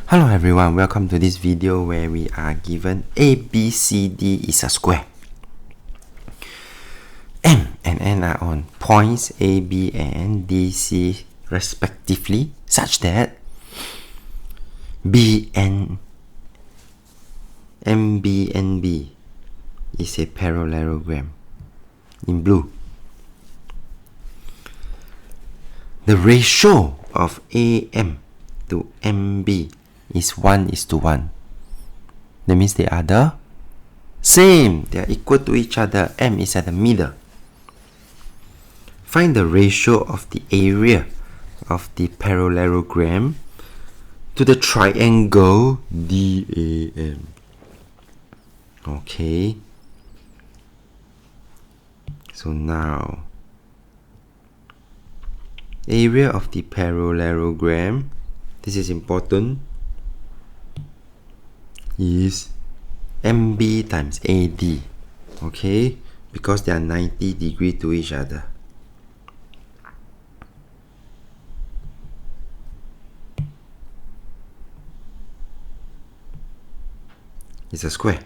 Hello everyone, welcome to this video where we are given ABCD is a square. M and N are on points A, B and D, C respectively, such that B and MB and B is a parallelogram in blue. The ratio of AM to MB is 1:1. That means they are the same. They are equal to each other. M is at the middle. Find the ratio of the area of the parallelogram to the triangle DAM. Okay. So now, area of the parallelogram, this is important, is MB times AD, okay, because they are 90 degrees to each other. It's a square.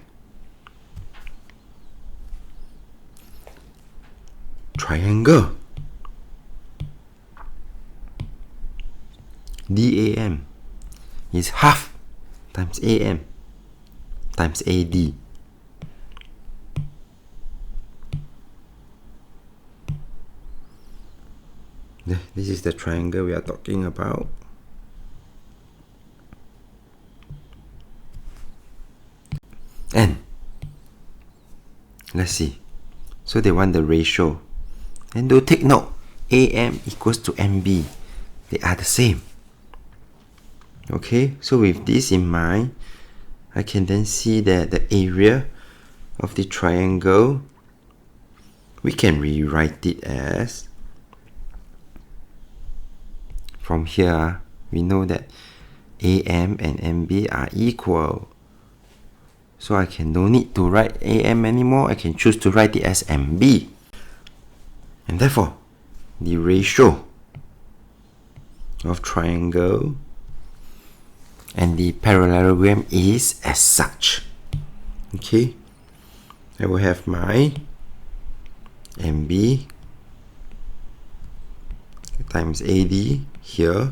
Triangle DAM is half times AM times AD. This is the triangle we are talking about. And let's see. So they want the ratio. And do take note, AM equals to MB. They are the same. Okay, so with this in mind, I can then see that the area of the triangle, we can rewrite it as, from here, we know that AM and MB are equal. So I can no need to write AM anymore. I can choose to write it as MB. And therefore, the ratio of triangle and the parallelogram is as such. Okay, I will have my MB times AD here.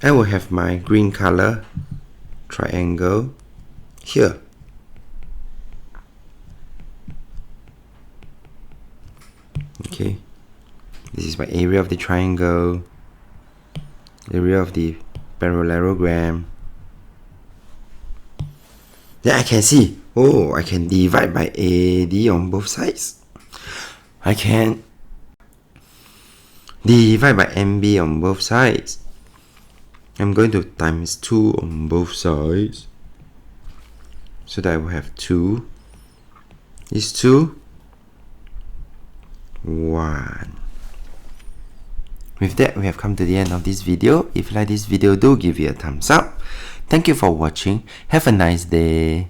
I will have my green color triangle here. Okay, this is my area of the triangle, area of the parallelogram. Then I can see, oh, I can divide by AD on both sides. I can divide by MB on both sides. I'm going to times 2 on both sides, so that I will have 2 is 2, 1. With that, we have come to the end of this video. If you like this video, do give it a thumbs up. Thank you for watching. Have a nice day.